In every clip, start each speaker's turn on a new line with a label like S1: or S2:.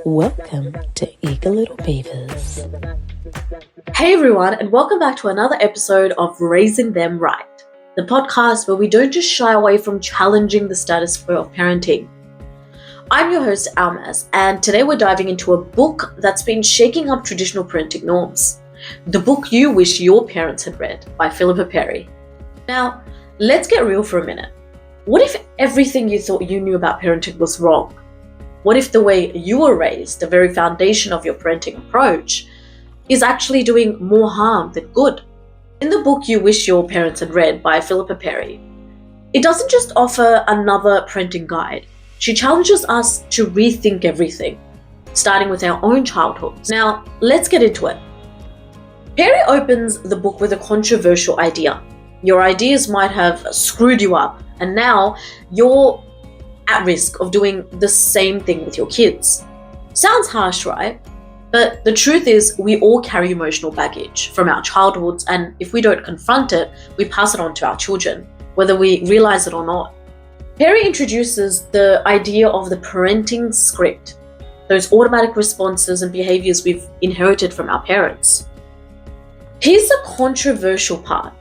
S1: Welcome to Eager Little Beavers.
S2: Hey everyone, and welcome back to another episode of Raising Them Right, the podcast where we don't just shy away from challenging the status quo of parenting. I'm your host, Almas, and today we're diving into a book that's been shaking up traditional parenting norms. The book you wish your parents had read by Philippa Perry. Now, let's get real for a minute. What if everything you thought you knew about parenting was wrong? What if the way you were raised, the very foundation of your parenting approach, is actually doing more harm than good? In the book you wish your parents had read by Philippa Perry, it doesn't just offer another parenting guide. She challenges us to rethink everything, starting with our own childhoods. Now, let's get into it. Perry opens the book with a controversial idea. Your ideas might have screwed you up, and now you're at risk of doing the same thing with your kids. Sounds harsh, right? But the truth is, we all carry emotional baggage from our childhoods, and if we don't confront it, we pass it on to our children, whether we realize it or not. Perry introduces the idea of the parenting script, those automatic responses and behaviors we've inherited from our parents. Here's the controversial part.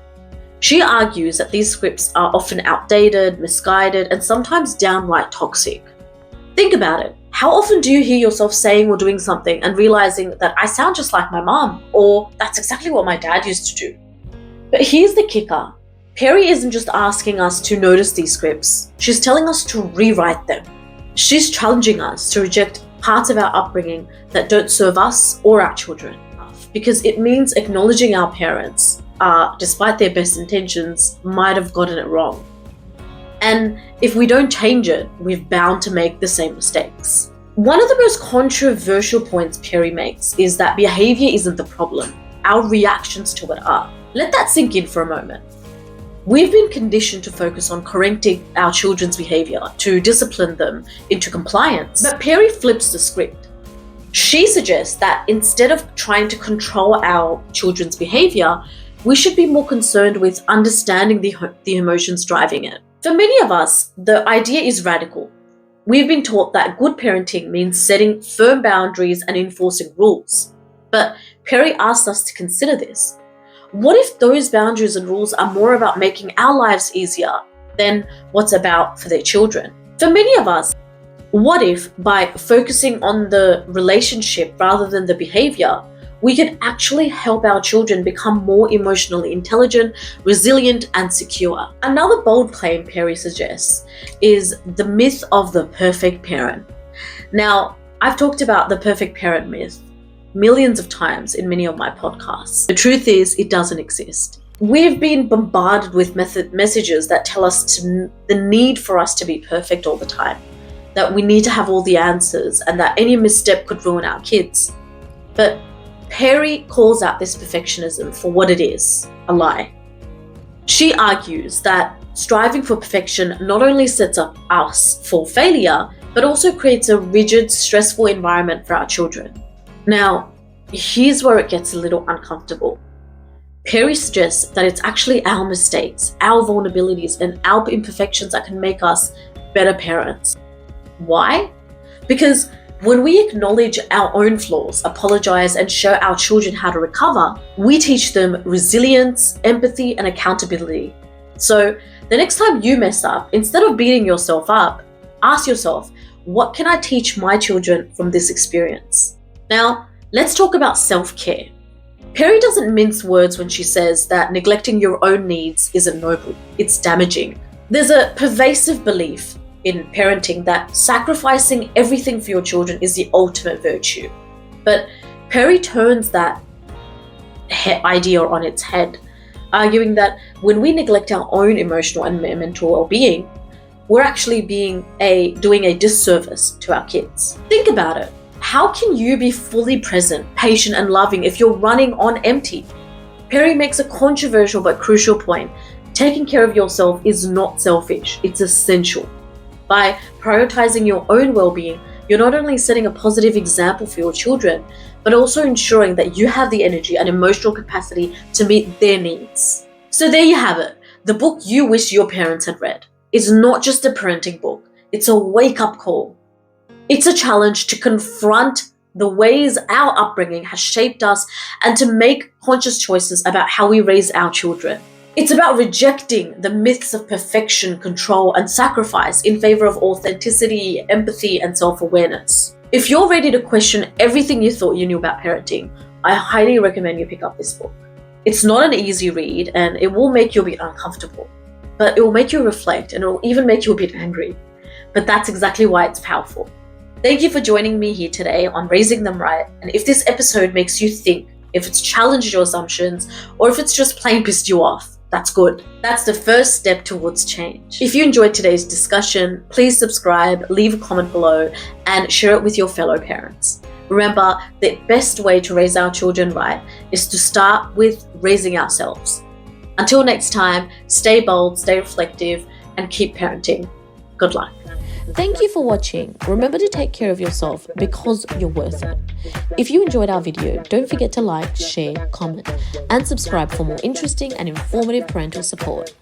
S2: She argues that these scripts are often outdated, misguided, and sometimes downright toxic. Think about it. How often do you hear yourself saying or doing something and realizing that I sound just like my mom, or that's exactly what my dad used to do? But here's the kicker. Perry isn't just asking us to notice these scripts. She's telling us to rewrite them. She's challenging us to reject parts of our upbringing that don't serve us or our children, because it means acknowledging our parents, despite their best intentions, might have gotten it wrong. And if we don't change it, we're bound to make the same mistakes. One of the most controversial points Perry makes is that behavior isn't the problem. Our reactions to it are. Let that sink in for a moment. We've been conditioned to focus on correcting our children's behavior, to discipline them into compliance. But Perry flips the script. She suggests that instead of trying to control our children's behavior, we should be more concerned with understanding the emotions driving it. For many of us, the idea is radical. We've been taught that good parenting means setting firm boundaries and enforcing rules. But Perry asks us to consider this. What if those boundaries and rules are more about making our lives easier than what's about for their children? For many of us, what if by focusing on the relationship rather than the behavior, we could actually help our children become more emotionally intelligent, resilient, and secure? Another bold claim Perry suggests is the myth of the perfect parent. Now, I've talked about the perfect parent myth millions of times in many of my podcasts. The truth is, it doesn't exist. We've been bombarded with messages that tell us the need for us to be perfect all the time, that we need to have all the answers, and that any misstep could ruin our kids. But Perry calls out this perfectionism for what it is, a lie. She argues that striving for perfection not only sets up us for failure, but also creates a rigid, stressful environment for our children. Now, here's where it gets a little uncomfortable. Perry suggests that it's actually our mistakes, our vulnerabilities, and our imperfections that can make us better parents. Why? Because when we acknowledge our own flaws, apologize, and show our children how to recover, we teach them resilience, empathy, and accountability. So the next time you mess up, instead of beating yourself up, ask yourself, what can I teach my children from this experience? Now, let's talk about self-care. Perry doesn't mince words when she says that neglecting your own needs isn't noble, it's damaging. There's a pervasive belief in parenting that sacrificing everything for your children is the ultimate virtue. But Perry turns that idea on its head, arguing that when we neglect our own emotional and mental well-being, we're actually doing a disservice to our kids. Think about it. How can you be fully present, patient, and loving if you're running on empty? Perry makes a controversial but crucial point. Taking care of yourself is not selfish, it's essential. By prioritizing your own well-being, you're not only setting a positive example for your children, but also ensuring that you have the energy and emotional capacity to meet their needs. So there you have it. The book you wish your parents had read. It's not just a parenting book, it's a wake-up call. It's a challenge to confront the ways our upbringing has shaped us and to make conscious choices about how we raise our children. It's about rejecting the myths of perfection, control, and sacrifice in favor of authenticity, empathy, and self-awareness. If you're ready to question everything you thought you knew about parenting, I highly recommend you pick up this book. It's not an easy read and it will make you a bit uncomfortable, but it will make you reflect and it will even make you a bit angry. But that's exactly why it's powerful. Thank you for joining me here today on Raising Them Right. And if this episode makes you think, if it's challenged your assumptions, or if it's just plain pissed you off, that's good. That's the first step towards change. If you enjoyed today's discussion, please subscribe, leave a comment below, and share it with your fellow parents. Remember, the best way to raise our children right is to start with raising ourselves. Until next time, stay bold, stay reflective, and keep parenting. Good luck.
S1: Thank you for watching. Remember to take care of yourself because you're worth it. If you enjoyed our video, don't forget to like, share, comment, and subscribe for more interesting and informative parental support.